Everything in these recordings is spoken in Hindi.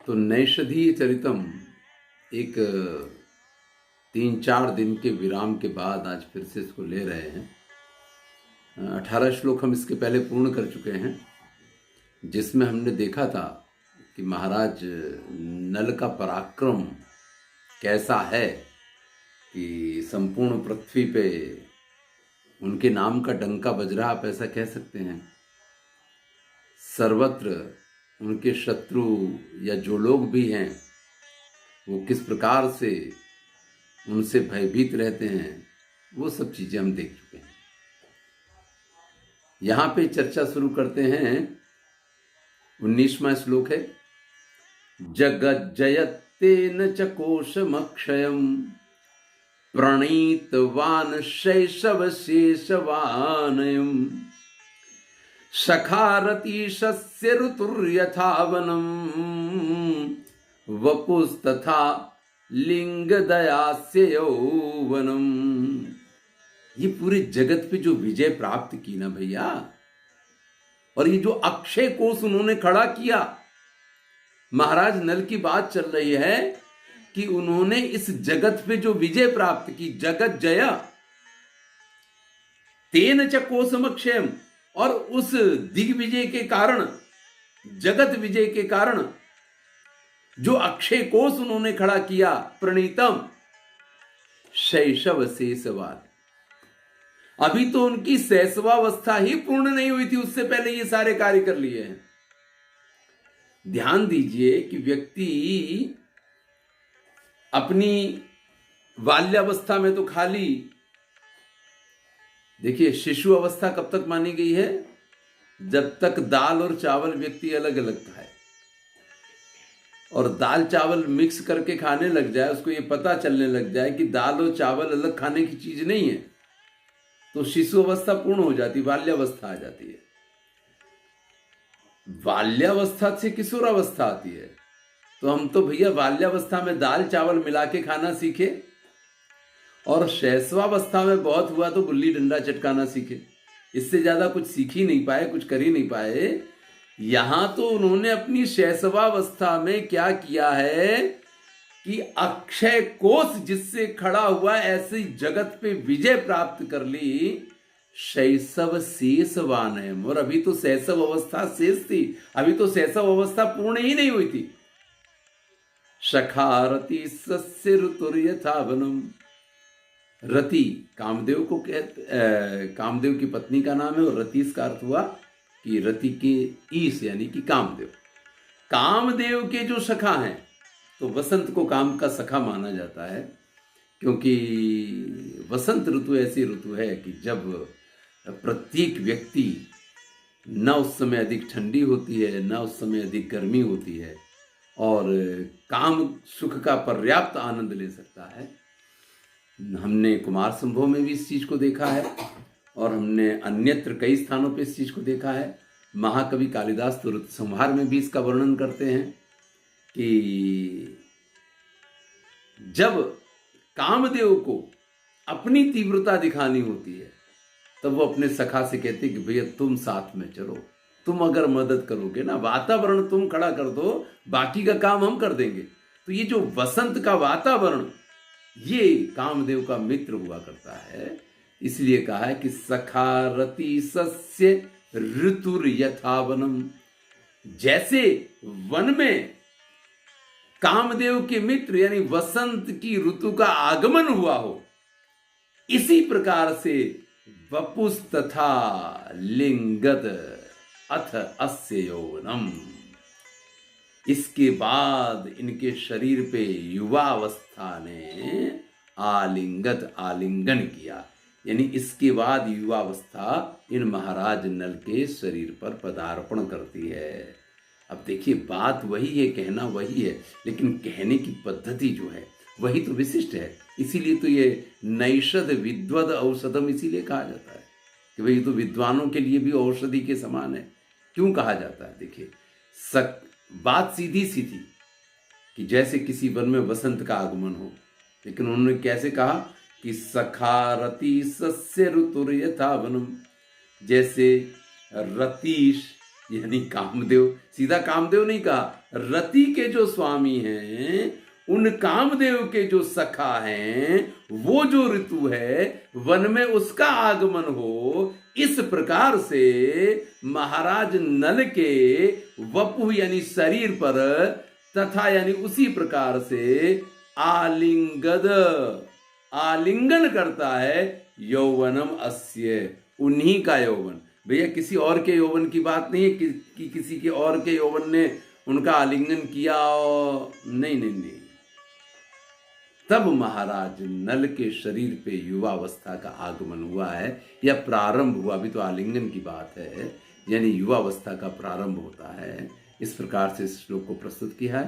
तो नैषधीय चरितम एक 3-4 दिन के विराम के बाद आज फिर से इसको ले रहे हैं। 18 श्लोक हम इसके पहले पूर्ण कर चुके हैं, जिसमें हमने देखा था कि महाराज नल का पराक्रम कैसा है कि संपूर्ण पृथ्वी पे उनके नाम का डंका बज रहा, आप ऐसा कह सकते हैं। सर्वत्र उनके शत्रु या जो लोग भी हैं वो किस प्रकार से उनसे भयभीत रहते हैं, वो सब चीजें हम देख चुके हैं। यहां पे चर्चा शुरू करते हैं। 19वां श्लोक है, जगज्जयतेन च कोशमक्षयम् प्रणीतवान् शैशवशेषवानयम् सखारतीशस्य ऋतुर्यथावनम् वपुस्तथा लिंगदयास्य यौवनम्। ये पूरे जगत पे जो विजय प्राप्त की ना भैया, और ये जो अक्षय कोष उन्होंने खड़ा किया, महाराज नल की बात चल रही है कि उन्होंने इस जगत पे जो विजय प्राप्त की, जगत जय तेन च कोशमक्षयम्, और उस दिग्विजय के कारण, जगत विजय के कारण जो अक्षय कोष उन्होंने खड़ा किया, प्रणीतम शैशव शेषवान। अभी तो उनकी शैशवावस्था ही पूर्ण नहीं हुई थी, उससे पहले ये सारे कार्य कर लिए हैं। ध्यान दीजिए कि व्यक्ति अपनी बाल्यावस्था में तो खाली, देखिए शिशु अवस्था कब तक मानी गई है? जब तक दाल और चावल व्यक्ति अलग अलग खाए और दाल चावल मिक्स करके खाने लग जाए, उसको ये पता चलने लग जाए कि दाल और चावल अलग खाने की चीज नहीं है, तो शिशु अवस्था पूर्ण हो जाती, बाल्यावस्था आ जाती है। बाल्यावस्था से किशोरावस्था आती है। तो हम तो भैया बाल्यावस्था में दाल चावल मिला के खाना सीखे, और शैशवावस्था में बहुत हुआ तो गुल्ली डंडा चटकाना सीखे। इससे ज्यादा कुछ सीख ही नहीं पाए, कुछ कर ही नहीं पाए। यहां तो उन्होंने अपनी शैशवावस्था में क्या किया है कि अक्षय कोष जिससे खड़ा हुआ, ऐसे जगत पे विजय प्राप्त कर ली। शैशव शेषवान है, और अभी तो शैशव अवस्था शेष थी, अभी तो शैशव अवस्था पूर्ण ही नहीं हुई थी। शखारती सस्य ऋतुर्यथावनम्। रति कामदेव को कामदेव की पत्नी का नाम है, और रति इसका अर्थ हुआ कि रति के ईश यानी कि कामदेव। कामदेव के जो सखा हैं, तो वसंत को काम का सखा माना जाता है, क्योंकि वसंत ऋतु ऐसी ऋतु है कि जब प्रत्येक व्यक्ति, न उस समय अधिक ठंडी होती है, न उस समय अधिक गर्मी होती है, और काम सुख का पर्याप्त आनंद ले सकता है। हमने कुमार संभव में भी इस चीज को देखा है, और हमने अन्यत्र कई स्थानों पे इस चीज को देखा है। महाकवि कालिदास तो ऋतु संहार में भी इसका वर्णन करते हैं कि जब कामदेव को अपनी तीव्रता दिखानी होती है, तब वो अपने सखा से कहते कि भैया तुम साथ में चलो, तुम अगर मदद करोगे ना, वातावरण तुम खड़ा कर दो, बाकी का काम हम कर देंगे। तो ये जो वसंत का वातावरण, ये कामदेव का मित्र हुआ करता है। इसलिए कहा है कि सखारती सस्य ऋतुर यथावनम। जैसे वन में कामदेव के मित्र यानी वसंत की ऋतु का आगमन हुआ हो, इसी प्रकार से वपुस तथा लिंगद अथ अस्य यौवनम। इसके बाद इनके शरीर पे युवावस्था ने आलिंगन किया, यानी इसके बाद युवावस्था इन महाराज नल के शरीर पर पदार्पण करती है। अब देखिए बात वही है, कहना वही है, लेकिन कहने की पद्धति जो है वही तो विशिष्ट है। इसीलिए तो ये नैषध विद्वद औषधम इसीलिए कहा जाता है कि भाई तो विद्वानों के लिए भी औषधि के समान है। क्यों कहा जाता है? देखिए बात सीधी सी थी कि जैसे किसी वन में वसंत का आगमन हो, लेकिन उन्होंने कैसे कहा कि सखारती सस्य ऋतुर यथावनम। जैसे रतीश यानी कामदेव, सीधा कामदेव नहीं कहा, रति के जो स्वामी हैं, उन कामदेव के जो सखा हैं, वो जो ऋतु है वन में उसका आगमन हो, इस प्रकार से महाराज नल के वपु यानी शरीर पर तथा यानी उसी प्रकार से आलिंगन करता है यौवनम अस्य, उन्हीं का यौवन। भैया किसी और के यौवन की बात नहीं है कि किसी के और के यौवन ने उनका आलिंगन किया, नहीं नहीं नहीं। तब महाराज नल के शरीर पे युवावस्था का आगमन हुआ है या प्रारंभ हुआ, अभी तो आलिंगन की बात है, यानी युवावस्था का प्रारंभ होता है। इस प्रकार से इस श्लोक को प्रस्तुत किया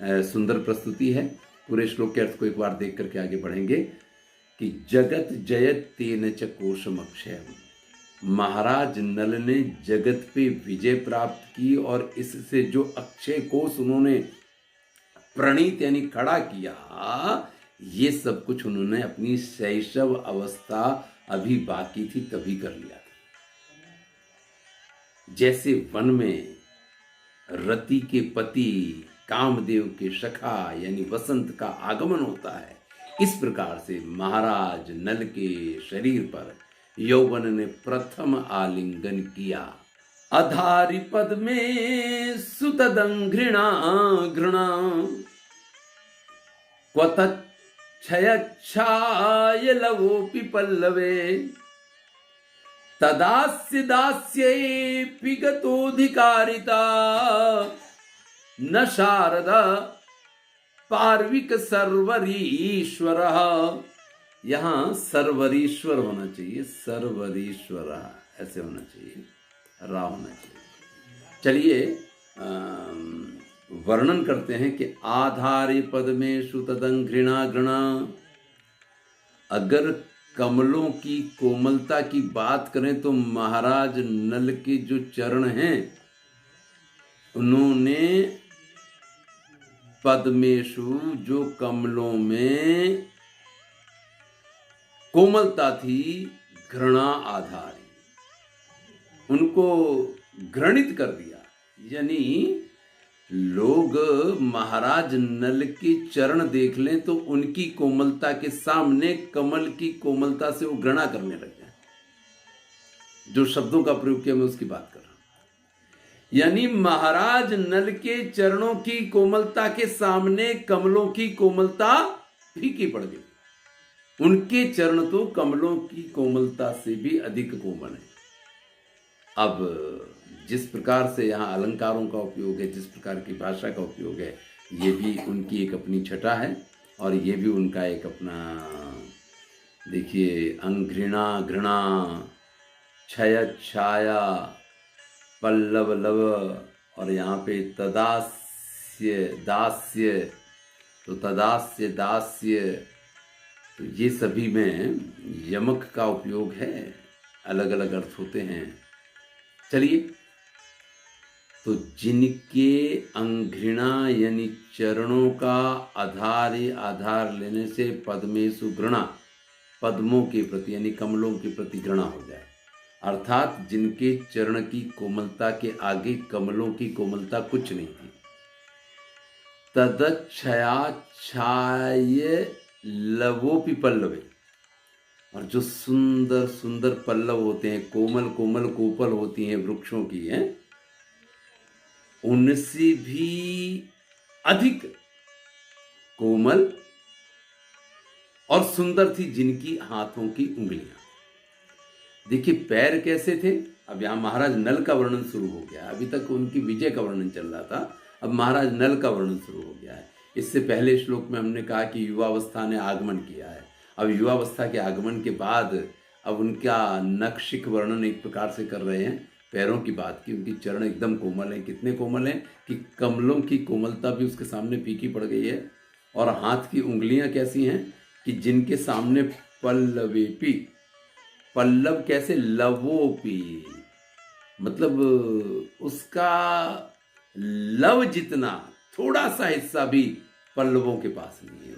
है। सुंदर प्रस्तुति है। पूरे श्लोक के अर्थ को एक बार देख करके आगे बढ़ेंगे कि जगत जयत तेन च कोशम अक्षयम, महाराज नल ने जगत पे विजय प्राप्त की और इससे जो अक्षय कोश उन्होंने प्रणीत यानी खड़ा किया, ये सब कुछ उन्होंने अपनी शैशव अवस्था अभी बाकी थी तभी कर लिया था। जैसे वन में रति के पति कामदेव के सखा यानी वसंत का आगमन होता है, इस प्रकार से महाराज नल के शरीर पर यौवन ने प्रथम आलिंगन किया। अधारि पद में सुतदंघृणा घृणा क्षय लवोपि पल्लवे, तदास्य दास्ये पिगतोधिकारिता न शारदा पार्विक सर्वरीश्वर। यहां सर्वरीश्वर होना चाहिए, सर्वरीश्वर ऐसे होना चाहिए, रा होना चाहिए। चलिए वर्णन करते हैं कि आधारि पद में सुतदंघृणा घृणा। अगर कमलों की कोमलता की बात करें तो महाराज नल के जो चरण हैं, उन्होंने पद्मेशु जो कमलों में कोमलता थी, घृणा आधारी, उनको घृणित कर दिया। यानी लोग महाराज नल के चरण देख लें तो उनकी कोमलता के सामने कमल की कोमलता से वो घृणा करने लग जाए। जो शब्दों का प्रयोग किया मैं उसकी बात कर रहा हूं। यानी महाराज नल के चरणों की कोमलता के सामने कमलों की कोमलता फीकी पड़ गई। उनके चरण तो कमलों की कोमलता से भी अधिक कोमल है। अब जिस प्रकार से यहाँ अलंकारों का उपयोग है, जिस प्रकार की भाषा का उपयोग है, ये भी उनकी एक अपनी छटा है और ये भी उनका एक अपना, देखिए, अंघृणा घृणा, क्षय छाया, पल्लव लव, और यहाँ पे तदास्य दास्य, तो तदास्य दास्य, तो ये सभी में यमक का उपयोग है, अलग अलग अर्थ होते हैं। चलिए, तो जिनके अंघृणा यानी चरणों का आधार लेने से पद्मेषु घृणा, पद्मों के प्रति यानी कमलों के प्रति घृणा हो जाए, अर्थात जिनके चरण की कोमलता के आगे कमलों की कोमलता कुछ नहीं थी। तदक्षयाच्छाय लवोपि पल्लवे, और जो सुंदर सुंदर पल्लव होते हैं, कोमल कोमल कोपल होती हैं वृक्षों की हैं, उनसे भी अधिक कोमल और सुंदर थी जिनकी हाथों की उंगलियां। देखिए पैर कैसे थे। अब यहां महाराज नल का वर्णन शुरू हो गया। अभी तक उनकी विजय का वर्णन चल रहा था, अब महाराज नल का वर्णन शुरू हो गया है। इससे पहले श्लोक में हमने कहा कि युवावस्था ने आगमन किया है। अब युवावस्था के आगमन के बाद अब उनका नक्शिक वर्णन एक प्रकार से कर रहे हैं। पैरों की बात की, उनकी चरण एकदम कोमल हैं, कितने कोमल हैं कि कमलों की कोमलता भी उसके सामने फीकी पड़ गई है। और हाथ की उंगलियां कैसी हैं कि जिनके सामने पल्लवेपी, पल्लव कैसे, लवोपी, मतलब उसका लव जितना थोड़ा सा हिस्सा भी पल्लवों के पास नहीं है।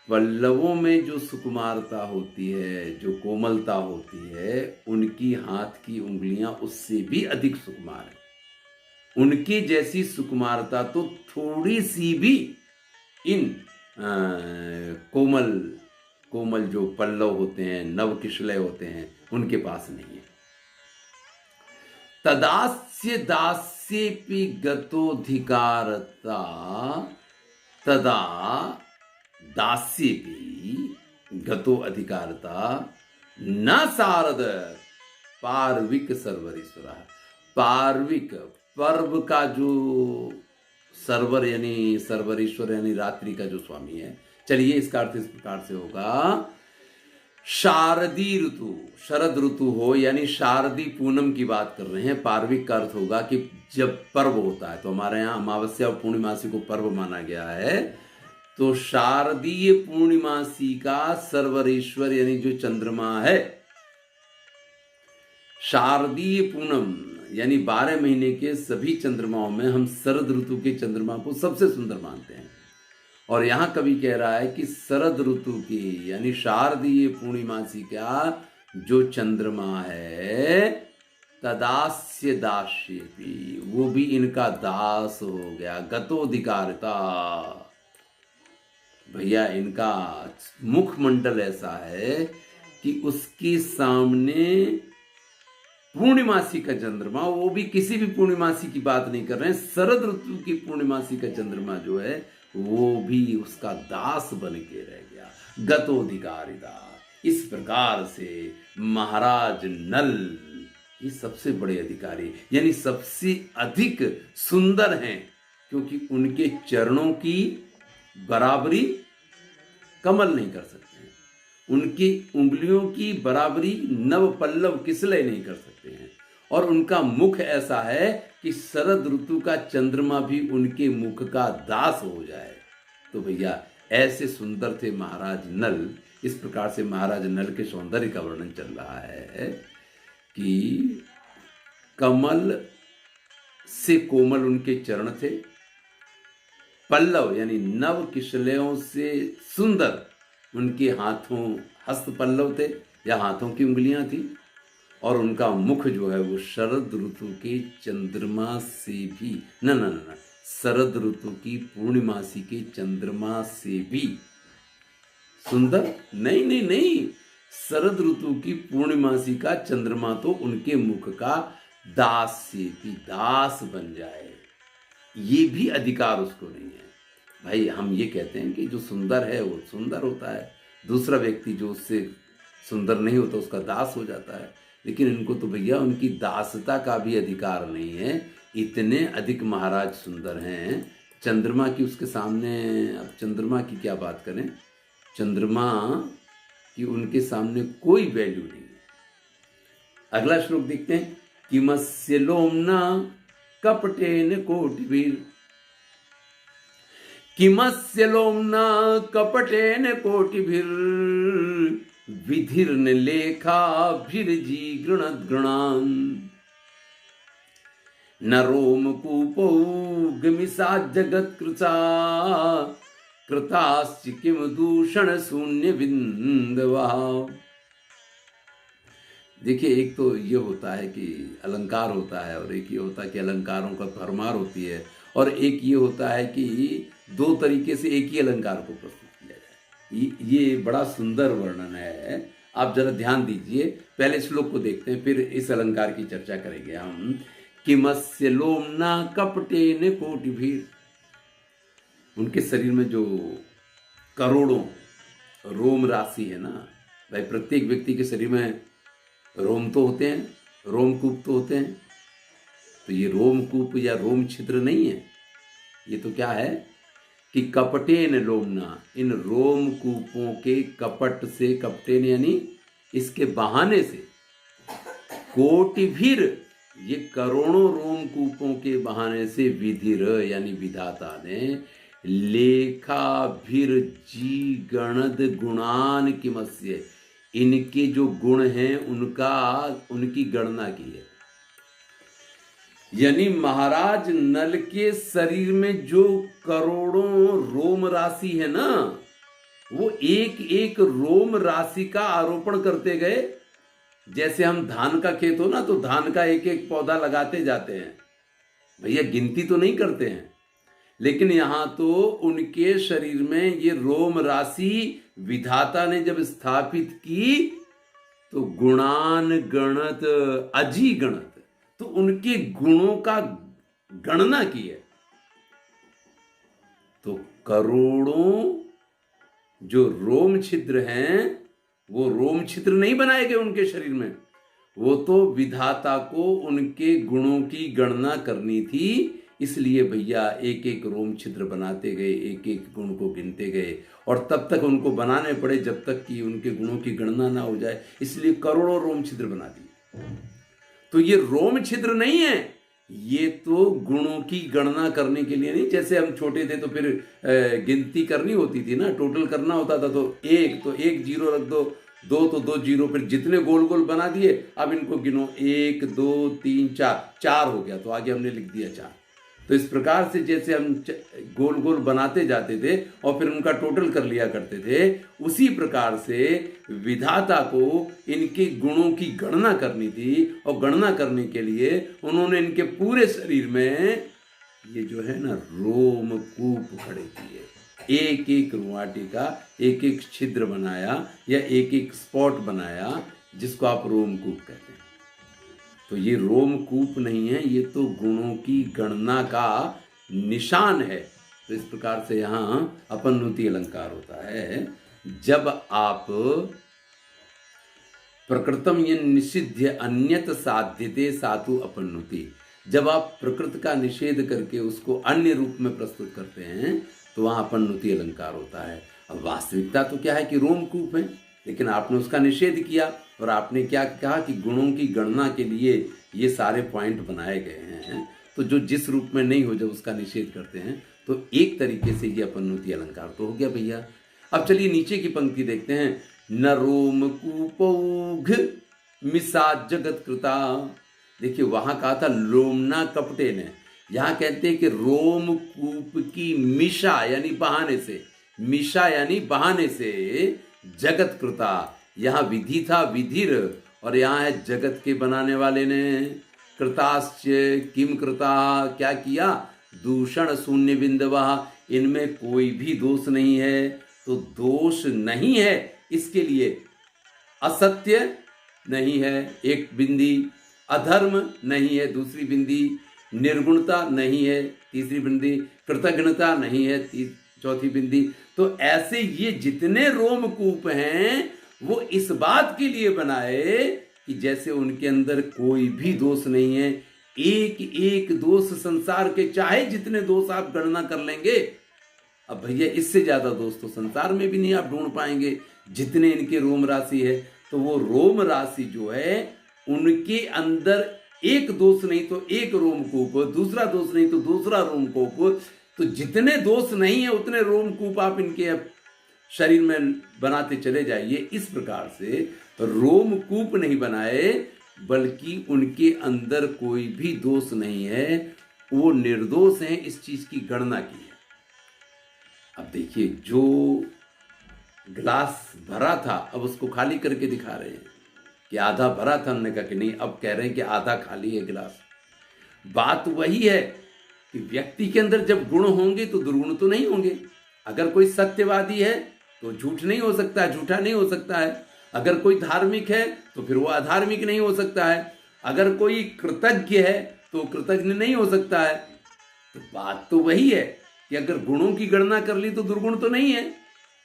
पल्लवों में जो सुकुमारता होती है, जो कोमलता होती है, उनकी हाथ की उंगलियां उससे भी अधिक सुकुमार है। उनकी जैसी सुकुमारता तो थोड़ी सी भी इन कोमल कोमल जो पल्लव होते हैं, नव किशलय होते हैं, उनके पास नहीं है। तदास्य दास्येपि गतोधिकारता तदा दास्येपि गतो अधिकारता न सारद पार्विक सर्वरीश्वर। पार्विक पर्व का जो सर्वर यानी सर्वरीश्वर यानी रात्रि का जो स्वामी है, चलिए इसका अर्थ इस प्रकार से होगा, शारदी ऋतु, शरद ऋतु हो यानी शारदी पूनम की बात कर रहे हैं। पार्विक का अर्थ होगा कि जब पर्व होता है, तो हमारे यहाँ अमावस्या और पूर्णिमासी को पर्व माना गया है, तो शारदीय पूर्णिमासी का सर्वरेश्वर यानी जो चंद्रमा है, शारदीय पूनम यानी 12 महीने के सभी चंद्रमाओं में हम शरद ऋतु के चंद्रमा को सबसे सुंदर मानते हैं। और यहां कवि कह रहा है कि शरद ऋतु की यानी शारदीय पूर्णिमासी का जो चंद्रमा है, तदास्य दास्येपि, वो भी इनका दास हो गया। गतोधिकारता, भैया इनका मुखमंडल ऐसा है कि उसके सामने पूर्णिमासी का चंद्रमा, वो भी किसी भी पूर्णिमासी की बात नहीं कर रहे हैं, शरद ऋतु की पूर्णिमासी का चंद्रमा जो है वो भी उसका दास बन के रह गया। गतोधिकारिता। इस प्रकार से महाराज नल ये सबसे बड़े अधिकारी यानी सबसे अधिक सुंदर हैं, क्योंकि उनके चरणों की बराबरी कमल नहीं कर सकते हैं, उनकी उंगलियों की बराबरी नव पल्लव किसलय नहीं कर सकते हैं, और उनका मुख ऐसा है कि शरद ऋतु का चंद्रमा भी उनके मुख का दास हो जाए। तो भैया ऐसे सुंदर थे महाराज नल। इस प्रकार से महाराज नल के सौंदर्य का वर्णन चल रहा है कि कमल से कोमल उनके चरण थे, पल्लव यानी नव किशलयों से सुंदर उनके हाथों हस्त पल्लव थे या हाथों की उंगलियां थी, और उनका मुख जो है वो शरद ऋतु के चंद्रमा से भी न शरद ऋतु की पूर्णिमासी के चंद्रमा से भी सुंदर। नहीं, शरद ऋतु की पूर्णिमासी का चंद्रमा तो उनके मुख का दास से भी दास बन जाए, ये भी अधिकार उसको नहीं है। भाई हम ये कहते हैं कि जो सुंदर है वो सुंदर होता है, दूसरा व्यक्ति जो उससे सुंदर नहीं होता उसका दास हो जाता है, लेकिन इनको तो भैया उनकी दासता का भी अधिकार नहीं है। इतने अधिक महाराज सुंदर हैं, चंद्रमा की उसके सामने, अब चंद्रमा की क्या बात करें, चंद्रमा की उनके सामने कोई वैल्यू नहीं है। अगला श्लोक देखते हैं, किमस्य लोमना कपटेन कोटिभिर, किमस्य लोमना कपटेन कोटिभिर विधिर्न लेखाभिर्जी गृणद गृणान् न रोमकूपौ गमिसा जगत्कृता कृताश्च किम दूषण शून्य बिंदवा। देखिए, एक तो ये होता है कि अलंकार होता है, और एक ये होता है कि अलंकारों का भरमार होती है, और एक ये होता है कि दो तरीके से एक ही अलंकार को प्रस्तुत किया जाए। ये बड़ा सुंदर वर्णन है, आप जरा ध्यान दीजिए। पहले श्लोक को देखते हैं, फिर इस अलंकार की चर्चा करेंगे हम। किमस्य लोमना कपटेन कोटिभिर, उनके शरीर में जो करोड़ों रोम राशि है ना भाई, प्रत्येक व्यक्ति के शरीर में रोम तो होते हैं, रोमकूप तो होते हैं, तो ये रोमकूप या रोम छिद्र नहीं है, ये तो क्या है कि कपटेन लोमना, इन रोमकूपों के कपट से, कपटेन यानी इसके बहाने से, कोटिभिर ये करोड़ों रोमकूपों के बहाने से, विधिर यानी विधाता ने, लेखाभिर जी गणद गुणान किमस्य, इनके जो गुण हैं उनकी गणना की है। यानी महाराज नल के शरीर में जो करोड़ों रोम राशि है ना, वो एक एक रोम राशि का आरोपण करते गए। जैसे हम धान का खेत हो ना, तो धान का एक एक पौधा लगाते जाते हैं, भैया गिनती तो नहीं करते हैं, लेकिन यहां तो उनके शरीर में ये रोम राशि विधाता ने जब स्थापित की तो गुणान गणत अजी गणत, तो उनके गुणों का गणना की है। तो करोड़ों जो रोम छिद्र हैं वो रोम छिद्र नहीं बनाए गए उनके शरीर में, वो तो विधाता को उनके गुणों की गणना करनी थी। इसलिए भैया एक एक रोम छिद्र बनाते गए, एक एक गुण को गिनते गए, और तब तक उनको बनाने पड़े जब तक कि उनके गुणों की गणना ना हो जाए। इसलिए करोड़ों रोम छिद्र बना दिए। तो ये रोम छिद्र नहीं है, ये तो गुणों की गणना करने के लिए नहीं। जैसे हम छोटे थे तो फिर गिनती करनी होती थी ना, टोटल करना होता था, तो एक जीरो रख दो, दो तो दो जीरो, फिर जितने गोल गोल बना दिए अब इनको गिनो, 1 2 3 4, 4 हो गया तो आगे हमने लिख दिया 4। तो इस प्रकार से जैसे हम गोल गोल बनाते जाते थे और फिर उनका टोटल कर लिया करते थे, उसी प्रकार से विधाता को इनके गुणों की गणना करनी थी, और गणना करने के लिए उन्होंने इनके पूरे शरीर में ये जो है ना रोमकूप खड़े किए। एक एक रुआटी का एक एक छिद्र बनाया या एक एक स्पॉट बनाया, जिसको आप रोमकूप कहते हैं। तो ये रोमकूप नहीं है, ये तो गुणों की गणना का निशान है। तो इस प्रकार से यहाँ अपनुति अलंकार होता है। जब आप प्रकृतम ये निषिध्य अन्यत साध्यते सातु अपनुति, जब आप प्रकृत का निषेध करके उसको अन्य रूप में प्रस्तुत करते हैं तो वहां अपनुति अलंकार होता है। अब वास्तविकता तो क्या है कि रोमकूप है, लेकिन आपने उसका निषेध किया और आपने क्या कहा कि गुणों की गणना के लिए ये सारे पॉइंट बनाए गए हैं। तो जो जिस रूप में नहीं हो, जब उसका निषेध करते हैं तो एक तरीके से ये अपनुति अलंकार तो हो गया भैया। अब चलिए नीचे की पंक्ति देखते हैं। न रोमकूपौघ मिसा जगत कृता। देखिए वहां कहा था लोमना कपटे ने, यहां कहते हैं कि रोमकूप की मिशा यानी बहाने से, मिशा यानी बहाने से जगत कृता। यहाँ विधि था विधिर, और यहाँ है जगत के बनाने वाले ने। कृताश्च किम कृता, क्या किया, दूषण शून्य बिंदवा, इनमें कोई भी दोष नहीं है। तो दोष नहीं है इसके लिए असत्य नहीं है एक बिंदी, अधर्म नहीं है दूसरी बिंदी, निर्गुणता नहीं है तीसरी बिंदी, कृतज्ञता नहीं है चौथी बिंदी। तो ऐसे ये जितने रोमकूप हैं वो इस बात के लिए बनाए कि जैसे उनके अंदर कोई भी दोष नहीं है। एक एक दोष संसार के चाहे जितने दोष आप गणना कर लेंगे, अब भैया इससे ज्यादा दोष तो संसार में भी नहीं आप ढूंढ पाएंगे जितने इनके रोम राशि है। तो वो रोम राशि जो है उनके अंदर एक दोष नहीं तो एक रोमकूप, दूसरा दोष नहीं तो दूसरा रोमकूप। तो जितने दोष नहीं है उतने रोमकूप आप इनके शरीर में बनाते चले जाइए। इस प्रकार से रोमकूप नहीं बनाए, बल्कि उनके अंदर कोई भी दोष नहीं है, वो निर्दोष हैं, इस चीज की गणना की है। अब देखिए जो गिलास भरा था अब उसको खाली करके दिखा रहे हैं कि आधा भरा था, हमने कहा कि नहीं, अब कह रहे हैं कि आधा खाली है गिलास। बात वही है कि व्यक्ति के अंदर जब गुण होंगे तो दुर्गुण तो नहीं होंगे। अगर कोई सत्यवादी है तो झूठ नहीं हो सकता है, झूठा नहीं हो सकता है। अगर कोई धार्मिक है तो फिर वो अधार्मिक नहीं हो सकता है। अगर कोई कृतज्ञ है तो कृतज्ञ नहीं हो सकता है। तो बात तो वही है कि अगर गुणों की गणना कर ली तो दुर्गुण तो नहीं है।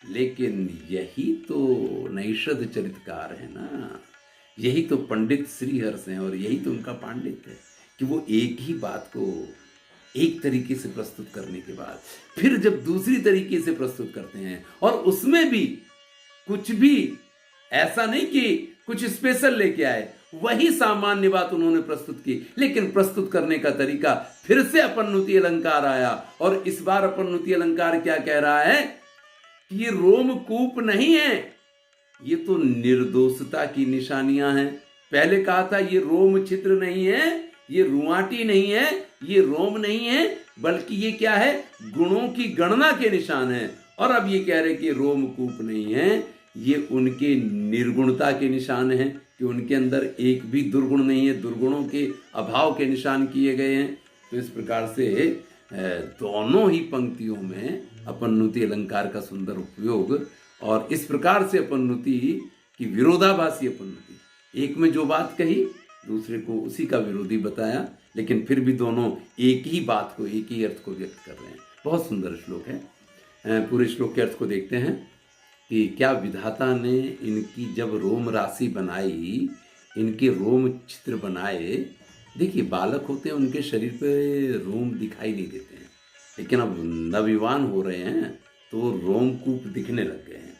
लेकिन यही तो नैषध चरितकार है ना, यही तो पंडित श्रीहर्ष हैं, और यही तो उनका पांडित्य है कि वो एक ही बात को एक तरीके से प्रस्तुत करने के बाद फिर जब दूसरी तरीके से प्रस्तुत करते हैं, और उसमें भी कुछ भी ऐसा नहीं कि कुछ स्पेशल लेके आए, वही सामान्य बात उन्होंने प्रस्तुत की, लेकिन प्रस्तुत करने का तरीका फिर से अपनुति अलंकार आया। और इस बार अपनुति अलंकार क्या कह रहा है कि ये रोमकूप नहीं है, ये तो निर्दोषता की निशानियां हैं। पहले कहा था ये रोम छिद्र नहीं है, ये रुआटी नहीं है, ये रोम नहीं है, बल्कि ये क्या है, गुणों की गणना के निशान है। और अब ये कह रहे कि रोमकूप नहीं है, ये उनके निर्गुणता के निशान हैं कि उनके अंदर एक भी दुर्गुण नहीं है, दुर्गुणों के अभाव के निशान किए गए हैं। तो इस प्रकार से दोनों ही पंक्तियों में अपनुति अलंकार का सुंदर उपयोग, और इस प्रकार से अपनुति की विरोधाभासी अपनुति, एक में जो बात कही दूसरे को उसी का विरोधी बताया, लेकिन फिर भी दोनों एक ही बात को, एक ही अर्थ को व्यक्त कर रहे हैं। बहुत सुंदर श्लोक है। पूरे श्लोक के अर्थ को देखते हैं कि क्या विधाता ने इनकी जब रोम राशि बनाई, इनके रोम चित्र बनाए। देखिए बालक होते हैं, उनके शरीर पे रोम दिखाई नहीं देते हैं, लेकिन अब नवयुवान हो रहे हैं तो रोमकूप दिखने लग गए हैं।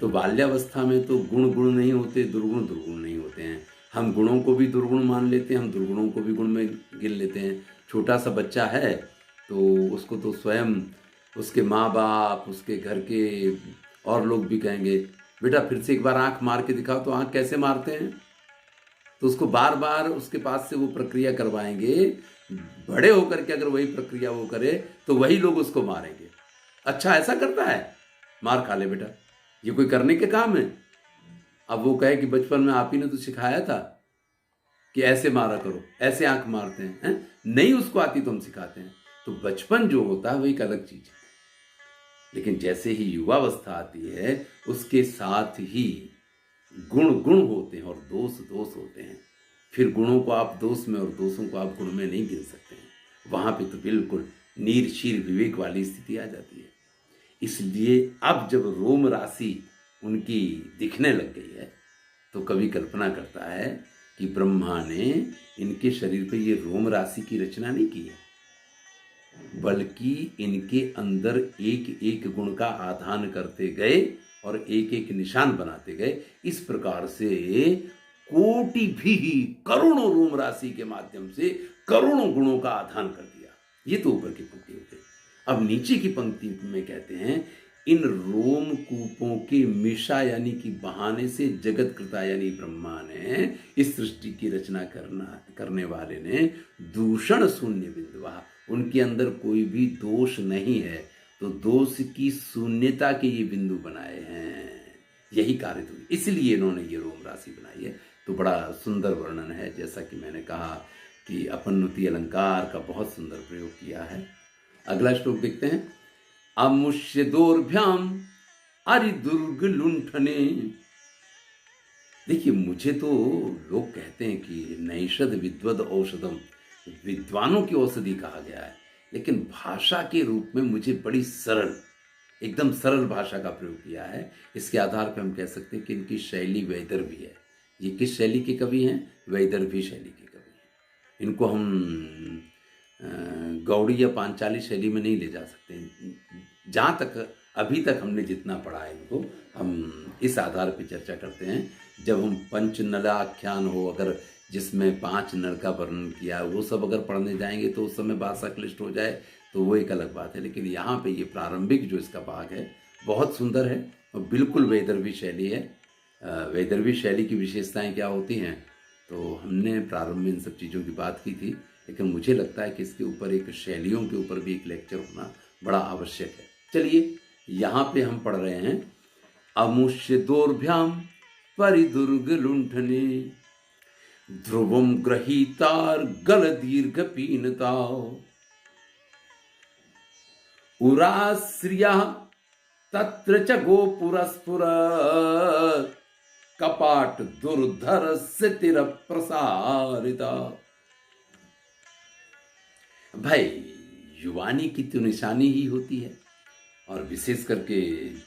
तो बाल्यावस्था में तो गुण गुण नहीं होते, दुर्गुण दुर्गुण नहीं होते हैं। हम गुणों को भी दुर्गुण मान लेते हैं, हम दुर्गुणों को भी गुण में गिन लेते हैं। छोटा सा बच्चा है तो उसको तो स्वयं उसके माँ बाप, उसके घर के और लोग भी कहेंगे बेटा फिर से एक बार आंख मार के दिखाओ, तो आंख कैसे मारते हैं, तो उसको बार बार उसके पास से वो प्रक्रिया करवाएंगे। बड़े होकर के अगर वही प्रक्रिया वो करे तो वही लोग उसको मारेंगे। अच्छा ऐसा करता है, मार खा ले बेटा, ये कोई करने के काम है। अब वो कहे कि बचपन में आप ही ने तो सिखाया था कि ऐसे मारा करो, ऐसे आंख मारते हैं, नहीं उसको आती तो हम सिखाते हैं। तो बचपन जो होता है वो एक अलग चीज है, लेकिन जैसे ही युवावस्था आती है उसके साथ ही गुण गुण होते हैं और दोष दोष होते हैं। फिर गुणों को आप दोष में और दोषों को आप गुण में नहीं गिन सकते हैं। वहां पे तो बिल्कुल नीर शीर विवेक वाली स्थिति आ जाती है। इसलिए अब जब रोम राशि उनकी दिखने लग गई है तो कवि कल्पना करता है कि ब्रह्मा ने इनके शरीर पे ये रोम राशि की रचना नहीं की है, बल्कि इनके अंदर एक एक गुण का आधान करते गए और एक एक निशान बनाते गए। इस प्रकार से कोटि भी करोड़ों रोम राशि के माध्यम से करोड़ों गुणों का आधान कर दिया। ये तो ऊपर की पंक्ति होते। अब नीचे की पंक्ति में कहते हैं इन रोम कूपों के मिशा यानी कि बहाने से जगत कृता यानी ब्रह्मा ने, इस सृष्टि की रचना करने वाले ने दूषण शून्य बिंदुआ, उनके अंदर कोई भी दोष नहीं है, तो दोष की शून्यता के ये बिंदु बनाए हैं। यही कार्य तो इसलिए इन्होंने ये रोम राशि बनाई है। तो बड़ा सुंदर वर्णन है। जैसा कि मैंने कहा कि अपनुति अलंकार का बहुत सुंदर प्रयोग किया है। अगला श्लोक देखते हैं। अमुष्य दोर्भ्याम अरिदुर्ग लुंठने। देखिए मुझे तो लोग कहते हैं कि नैषद विद्वद औषधम, विद्वानों की औषधि कहा गया है, लेकिन भाषा के रूप में मुझे बड़ी सरल, एकदम सरल भाषा का प्रयोग किया है। इसके आधार पर हम कह सकते हैं कि इनकी शैली वैदर्भी है। ये किस शैली के कवि हैं? वैदर्भी शैली के कवि हैं। इनको हम गौड़ी या पांचाली शैली में नहीं ले जा सकते। जहाँ तक अभी तक हमने जितना पढ़ा है इनको, हम इस आधार पर चर्चा करते हैं। जब हम पंचनलाख्यान हो, अगर जिसमें 5 नल का वर्णन किया, वो सब अगर पढ़ने जाएंगे तो उस समय भाषा क्लिष्ट हो जाए, तो वो एक अलग बात है। लेकिन यहाँ पे ये प्रारंभिक जो इसका भाग है बहुत सुंदर है और बिल्कुल वैदर्भी शैली है। वैदर्भी शैली की विशेषताएं क्या होती हैं, तो हमने प्रारंभ में इन सब चीज़ों की बात की थी, लेकिन मुझे लगता है कि इसके ऊपर एक शैलियों के ऊपर भी एक लेक्चर होना बड़ा आवश्यक है। चलिए यहाँ पे हम पढ़ रहे हैं अमुष्य दोर्भ्याम परिदुर्ग लुंठने ध्रुवम ग्रहीतार गल दीर्घ पीनता उराश्रिया तत्र च गोपुरस्फुर कपाट दुर्धर सितिर प्रसारिता। भाई युवानी की तो निशानी ही होती है, और विशेष करके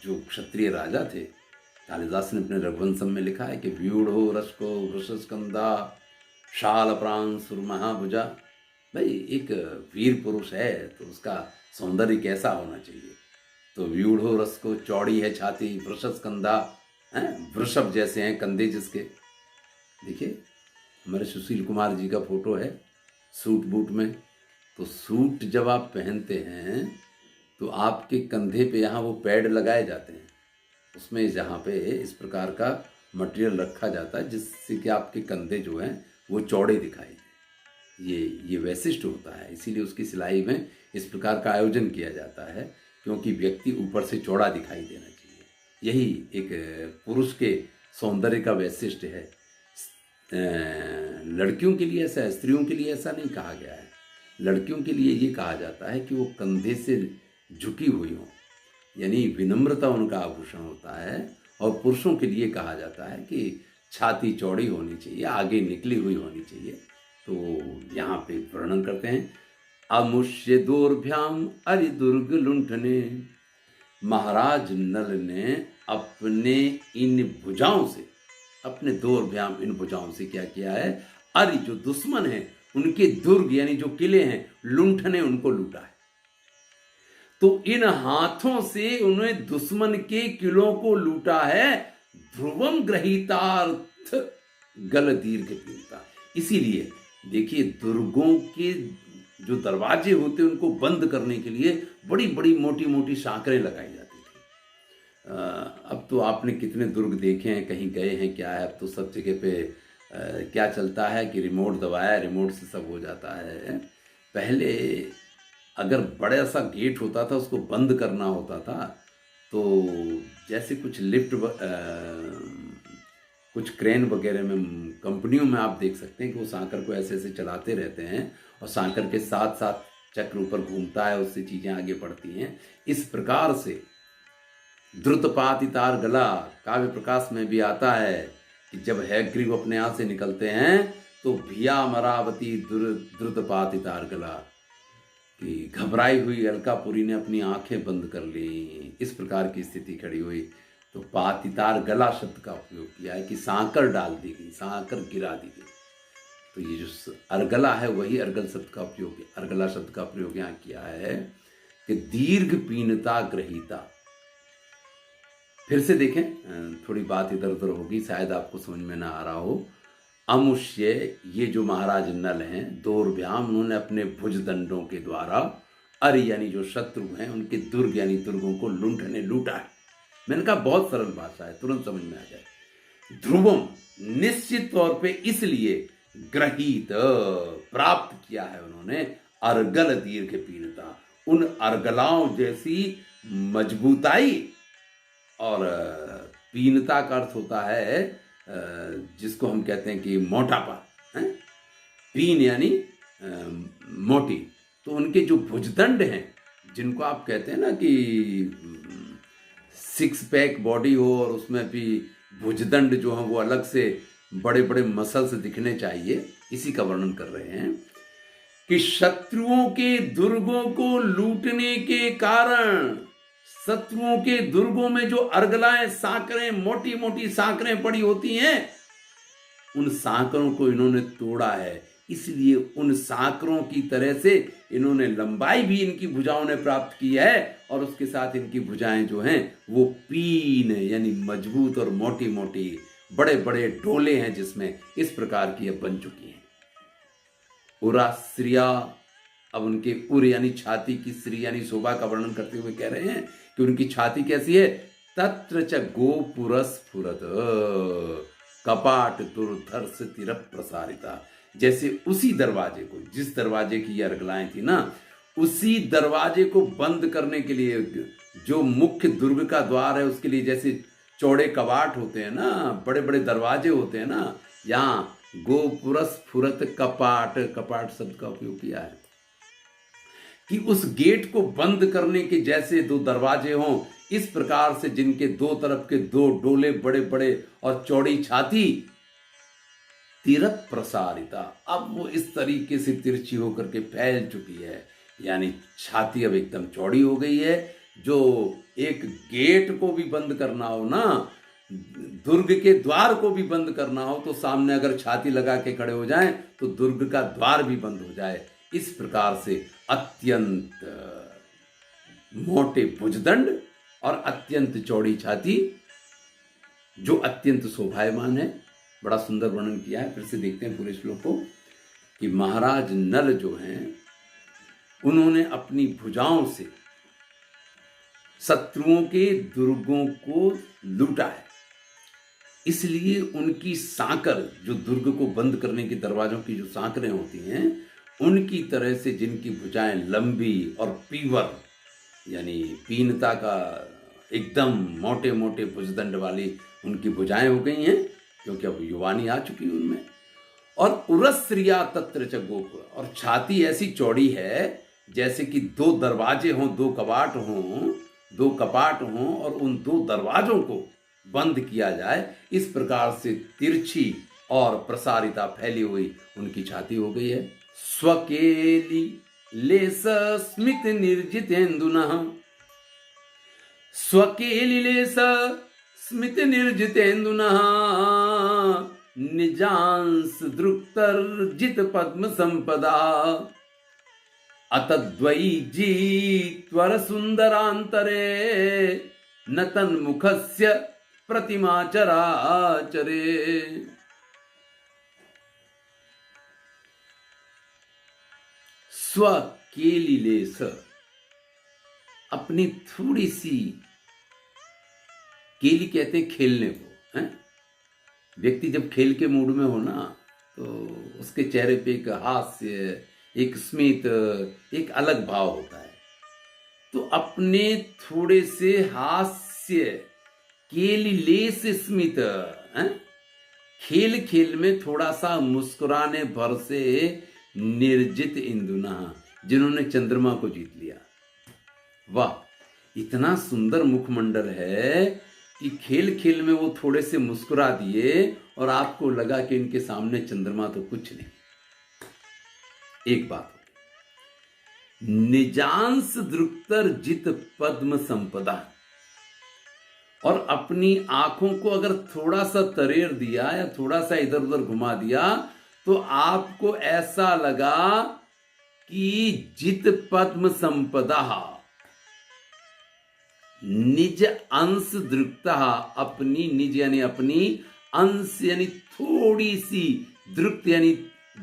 जो क्षत्रिय राजा थे, कालिदास ने अपने रघुवंशम में लिखा है कि व्यूढ़ो रसको वृषस्कंधा शाल प्राण सुरमहाभुजा। भाई एक वीर पुरुष है तो उसका सौंदर्य कैसा होना चाहिए? तो व्यूढ़ो रस को, चौड़ी है छाती, वृषस्कंधा, वृषभ जैसे हैं कंधे जिसके। देखिए हमारे सुशील कुमार जी का फोटो है सूट बूट में। तो सूट जब आप पहनते हैं तो आपके कंधे पे यहाँ वो पैड लगाए जाते हैं, उसमें जहाँ पे इस प्रकार का मटेरियल रखा जाता है जिससे कि आपके कंधे जो हैं वो चौड़े दिखाई दें। ये वैशिष्ट होता है, इसीलिए उसकी सिलाई में इस प्रकार का आयोजन किया जाता है, क्योंकि व्यक्ति ऊपर से चौड़ा दिखाई देना चाहिए। यही एक पुरुष के सौंदर्य का वैशिष्ट है। लड़कियों के लिए ऐसा है, स्त्रियों के लिए ऐसा नहीं कहा गया है। लड़कियों के लिए ये कहा जाता है कि वो कंधे से झुकी हुई हो, यानी विनम्रता उनका आभूषण होता है। और पुरुषों के लिए कहा जाता है कि छाती चौड़ी होनी चाहिए, आगे निकली हुई होनी चाहिए। तो यहाँ पे वर्णन करते हैं, अमुष्य दोर्भ्याम अरि दुर्ग लुंठने। महाराज नल ने अपने इन भुजाओं से, अपने दोर्भ्याम इन भुजाओं से क्या किया है, अरि जो दुश्मन है उनके दुर्ग यानी जो किले हैं, लुंठने उनको लूटा है। तो इन हाथों से उन्हें दुश्मन के किलों को लूटा है। ध्रुवम ग्रहीतार्थ गल दीर्घ पीड़िता। इसीलिए देखिए, दुर्गों के जो दरवाजे होते हैं उनको बंद करने के लिए बड़ी बड़ी मोटी मोटी सांकरें लगाई जाती थी। अब तो आपने कितने दुर्ग देखे हैं, कहीं गए हैं क्या है, अब तो सब जगह पे क्या चलता है कि रिमोट दबाया, रिमोट से सब हो जाता है। पहले अगर बड़ा सा गेट होता था, उसको बंद करना होता था, तो जैसे कुछ लिफ्ट कुछ क्रेन वगैरह में, कंपनियों में आप देख सकते हैं कि वो सांकर को ऐसे ऐसे चलाते रहते हैं और सांकर के साथ साथ चक्र ऊपर घूमता है, उससे चीज़ें आगे बढ़ती हैं। इस प्रकार से द्रुतपातितार गला काव्य प्रकाश में भी आता है कि जब हैग्रीव अपने यहाँ से निकलते हैं तो भिया अमरावती द्रुतपातितार गला, कि घबराई हुई अलकापुरी ने अपनी आंखें बंद कर ली, इस प्रकार की स्थिति खड़ी हुई। तो पातितार गला शब्द का उपयोग किया है कि सांकर डाल दी गई, सांकर गिरा दी गई। तो ये जो अर्गला है वही अर्गल शब्द का उपयोग, अर्गला शब्द का प्रयोग यहाँ किया है कि दीर्घ पीनता ग्रहीता। फिर से देखें, थोड़ी बात इधर उधर होगी, शायद आपको समझ में ना आ रहा हो। अमुष्य, ये जो महाराज नल हैं, दोर्भ्याम, उन्होंने अपने भुजदंडों के द्वारा, अरि यानी जो शत्रु हैं उनके दुर्ग यानी दुर्गों को लुंठने लूटा है। मैंने कहा बहुत सरल भाषा है, तुरंत समझ में आ जाए। ध्रुवम, निश्चित तौर पे इसलिए, ग्रहीत, प्राप्त किया है उन्होंने, अर्गल दीर्घ पीनता, उन अर्गलाओं जैसी मजबूताई। और पीनता का अर्थ होता है जिसको हम कहते हैं कि मोटापा है, पीन यानी मोटी। तो उनके जो भुजदंड हैं, जिनको आप कहते हैं ना कि 6 पैक बॉडी हो और उसमें भी भुजदंड जो है वो अलग से बड़े बड़े मसल्स दिखने चाहिए, इसी का वर्णन कर रहे हैं कि शत्रुओं के दुर्गों को लूटने के कारण, शत्रुओं के दुर्गों में जो अर्गलाएं, सांकरें, मोटी मोटी सांकरें पड़ी होती हैं, उन सांकरों को इन्होंने तोड़ा है। इसलिए उन सांकरों की तरह से इन्होंने लंबाई भी इनकी भुजाओं ने प्राप्त की है, और उसके साथ इनकी भुजाएं जो हैं वो पीन यानी मजबूत और मोटी मोटी, बड़े बड़े डोले हैं जिसमें, इस प्रकार की अब बन चुकी हैं। उराश्रिया, अब उनके उर यानी छाती की, श्री यानी शोभा का वर्णन करते हुए कह रहे हैं कि उनकी छाती कैसी है। तत्र च गोपुरस्फुरत कपाट दुर्धर्ष तिर प्रसारिता। जैसे उसी दरवाजे को, जिस दरवाजे की ये अर्गलाएं थी ना, उसी दरवाजे को बंद करने के लिए, जो मुख्य दुर्ग का द्वार है उसके लिए जैसे चौड़े कवाट होते हैं ना, बड़े बड़े दरवाजे होते हैं ना, यहाँ गोपुरस्फुरत कपाट, कपाट शब्द का उपयोग किया है कि उस गेट को बंद करने के जैसे 2 दरवाजे हों, इस प्रकार से जिनके 2 तरफ के 2 डोले बड़े बड़े और चौड़ी छाती, तीरथ प्रसारिता, अब वो इस तरीके से तिरछी होकर के फैल चुकी है, यानी छाती अब एकदम चौड़ी हो गई है। जो एक गेट को भी बंद करना हो ना, दुर्ग के द्वार को भी बंद करना हो, तो सामने अगर छाती लगा के खड़े हो जाएं तो दुर्ग का द्वार भी बंद हो जाए। इस प्रकार से अत्यंत मोटे भुजदंड और अत्यंत चौड़ी छाती, जो अत्यंत शोभायमान है। बड़ा सुंदर वर्णन किया है। फिर से देखते हैं पूरे श्लोक को कि महाराज नल जो हैं उन्होंने अपनी भुजाओं से शत्रुओं के दुर्गों को लूटा है, इसलिए उनकी सांकर, जो दुर्ग को बंद करने के दरवाजों की जो सांकरें होती हैं, उनकी तरह से जिनकी भुजाएं लंबी और पीवर यानी पीनता का एकदम मोटे मोटे भुजदंड वाली उनकी भुजाएं हो गई हैं, क्योंकि अब युवानी आ चुकी है उनमें। और उरस्रिया तत्र च गोपुर, और छाती ऐसी चौड़ी है जैसे कि दो दरवाजे हों, दो कपाट हों, दो कपाट हों और उन दो दरवाजों को बंद किया जाए, इस प्रकार से तिरछी और प्रसारिता फैली हुई उनकी छाती हो गई है। स्वकेली लेस स्मित निर्जितेन्दुनः, स्वकेली लेस स्मित निर्जितेन्दुनः, निजांस दृक्तर्जित पद्म संपदा, अतद्वयी जीत्वर सुंदरांतरे, न तन्मुखस्य प्रतिमा चराचरे। स्वकेलिलेस, अपनी थोड़ी सी, केली कहते हैं खेलने को, हैं? व्यक्ति जब खेल के मूड में हो ना, तो उसके चेहरे पे एक हास्य, एक स्मित, एक अलग भाव होता है। तो अपने थोड़े से हास्य, केलिलेस स्मित, खेल खेल में थोड़ा सा मुस्कुराने भर से, निर्जित इंदुना, जिन्होंने चंद्रमा को जीत लिया। वाह, इतना सुंदर मुखमंडल है कि खेल खेल में वो थोड़े से मुस्कुरा दिए और आपको लगा कि इनके सामने चंद्रमा तो कुछ नहीं। एक बात हो, निजांस दृक्तर जित पद्म संपदा, और अपनी आंखों को अगर थोड़ा सा तरेर दिया या थोड़ा सा इधर उधर घुमा दिया तो आपको ऐसा लगा कि जित पद्म संपदा, निज अंश दृक्ता, अपनी निज यानी अपनी, अंश यानी थोड़ी सी, दृक्त यानी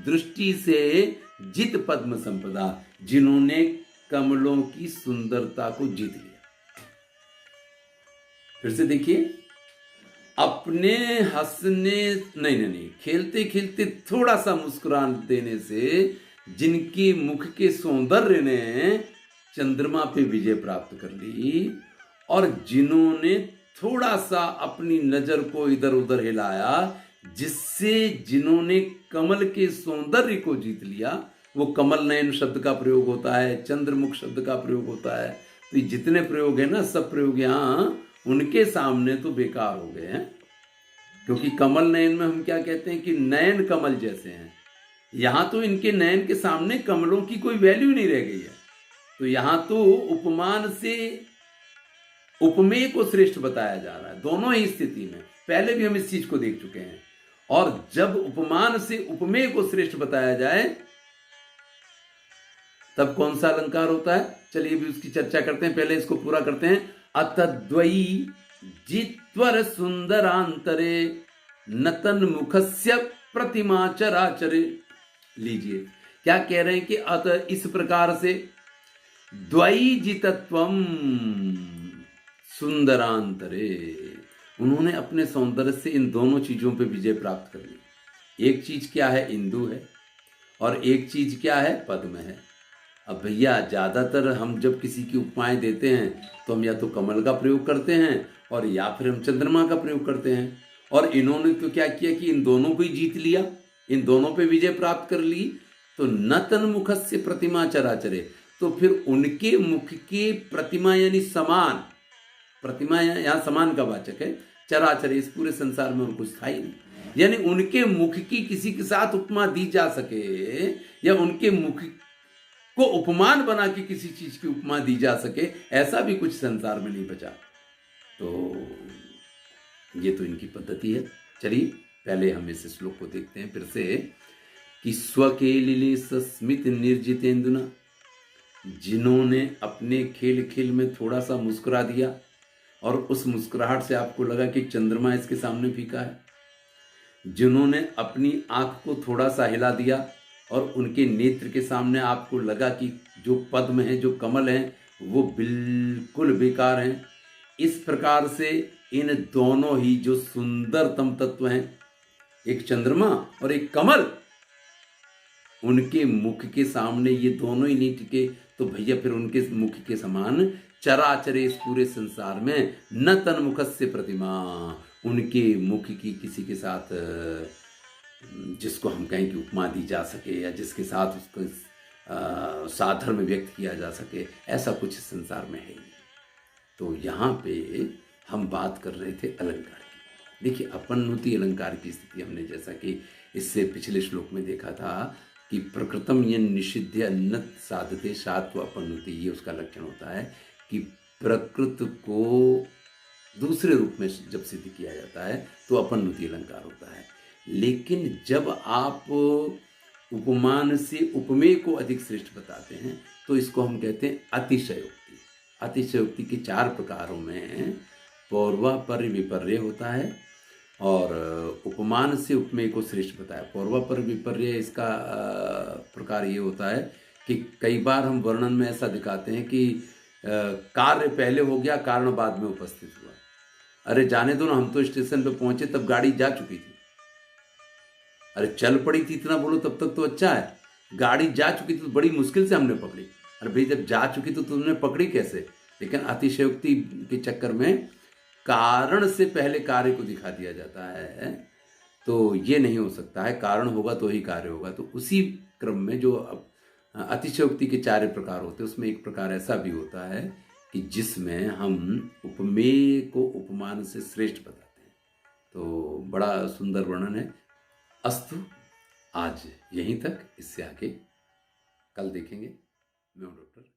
दृष्टि से, जित पद्म संपदा, जिन्होंने कमलों की सुंदरता को जीत लिया। फिर से देखिए, अपने हंसने नहीं, खेलते खेलते थोड़ा सा मुस्कुरान देने से जिनके मुख के सौंदर्य ने चंद्रमा पे विजय प्राप्त कर ली, और जिन्होंने थोड़ा सा अपनी नजर को इधर उधर हिलाया, जिससे जिन्होंने कमल के सौंदर्य को जीत लिया, वो कमल नयन शब्द का प्रयोग होता है, चंद्रमुख शब्द का प्रयोग होता है। तो ये जितने प्रयोग है ना, सब प्रयोग यहाँ उनके सामने तो बेकार हो गए हैं, क्योंकि कमल नयन में हम क्या कहते हैं कि नयन कमल जैसे हैं। यहां तो इनके नयन के सामने कमलों की कोई वैल्यू नहीं रह गई है। तो यहां तो उपमान से उपमेय को श्रेष्ठ बताया जा रहा है, दोनों ही स्थिति में। पहले भी हम इस चीज को देख चुके हैं। और जब उपमान से उपमेय को श्रेष्ठ बताया जाए तब कौन सा अलंकार होता है, चलिए भी उसकी चर्चा करते हैं। पहले इसको पूरा करते हैं। अतद्वयी जित्वर सुंदरांतरे, नतन मुखस्य प्रतिमा चराचरे। लीजिए क्या कह रहे हैं कि अत इस प्रकार से, द्वयी जितत्वम सुंदरांतरे, उन्होंने अपने सौंदर्य से इन दोनों चीजों पे विजय प्राप्त कर ली। एक चीज क्या है, इंदु है, और एक चीज क्या है, पद्म है। अब भैया ज्यादातर हम जब किसी की उपमाएं देते हैं तो हम या तो कमल का प्रयोग करते हैं और या फिर हम चंद्रमा का प्रयोग करते हैं। और इन्होंने तो क्या किया कि इन दोनों को ही जीत लिया, इन दोनों पे विजय प्राप्त कर ली। तो न तन्मुखस्य प्रतिमा चराचरे, तो फिर उनके मुख के प्रतिमा यानी समान, प्रतिमा यहाँ समान का वाचक है, चराचर इस पूरे संसार में और कुछ था ही नहीं। यानी उनके मुख की किसी के साथ उपमा दी जा सके, या उनके मुख को उपमान बना के किसी चीज की उपमा दी जा सके, ऐसा भी कुछ संसार में नहीं बचा। तो ये तो इनकी पद्धति है। चलिए पहले हम इस श्लोक को देखते हैं फिर से कि स्वकेलिले स्मित निर्जितेन्दुना, जिन्होंने अपने खेल खेल में थोड़ा सा मुस्कुरा दिया और उस मुस्कुराहट से आपको लगा कि चंद्रमा इसके सामने फीका है, जिन्होंने अपनी आंख को थोड़ा सा हिला दिया और उनके नेत्र के सामने आपको लगा कि जो पद्म है, जो कमल है, वो बिल्कुल बेकार हैं। इस प्रकार से इन दोनों ही जो सुंदरतम तत्व हैं, एक चंद्रमा और एक कमल, उनके मुख के सामने ये दोनों ही नहीं टिके, तो भैया फिर उनके मुख के समान चराचरे इस पूरे संसार में न तन्मुखस्य प्रतिमा, उनके मुख की किसी के साथ जिसको हम कहें कि उपमा दी जा सके या जिसके साथ उसको साधर्म में व्यक्त किया जा सके, ऐसा कुछ इस संसार में है ही नहीं। तो यहाँ पे हम बात कर रहे थे अलंकार की। देखिए, अपनुति अलंकार की स्थिति हमने, जैसा कि इससे पिछले श्लोक में देखा था कि प्रकृतम यन निषिध्य अन्नत साधते सात्व अपनुति, ये उसका लक्षण होता है कि प्रकृत को दूसरे रूप में जब सिद्ध किया जाता है तो अपनुति अलंकार होता है। लेकिन जब आप उपमान से उपमेय को अधिक श्रेष्ठ बताते हैं तो इसको हम कहते हैं अतिशयोक्ति। अतिशयोक्ति के 4 प्रकारों में पौर्वापर्य विपर्य होता है और उपमान से उपमेय को श्रेष्ठ बताया। पौर्वापर्य विपर्य इसका प्रकार ये होता है कि कई बार हम वर्णन में ऐसा दिखाते हैं कि कार्य पहले हो गया, कारण बाद में उपस्थित हुआ। अरे जाने दो ना, हम तो स्टेशन पे पहुंचे तब गाड़ी जा चुकी थी। अरे चल पड़ी थी इतना बोलो तब तक तो अच्छा है, गाड़ी जा चुकी थी तो बड़ी मुश्किल से हमने पकड़ी। अरे भाई जब जा चुकी तो तुमने पकड़ी कैसे? लेकिन अतिशयोक्ति के चक्कर में कारण से पहले कार्य को दिखा दिया जाता है, तो ये नहीं हो सकता है। कारण होगा तो ही कार्य होगा। तो उसी क्रम में जो अतिशयोक्ति के 4 प्रकार होते हैं उसमें एक प्रकार ऐसा भी होता है कि जिसमें हम उपमेय को उपमान से श्रेष्ठ बताते हैं। तो बड़ा सुंदर वर्णन है। अस्तु, आज यहीं तक, इससे आगे कल देखेंगे। मैं हूं डॉक्टर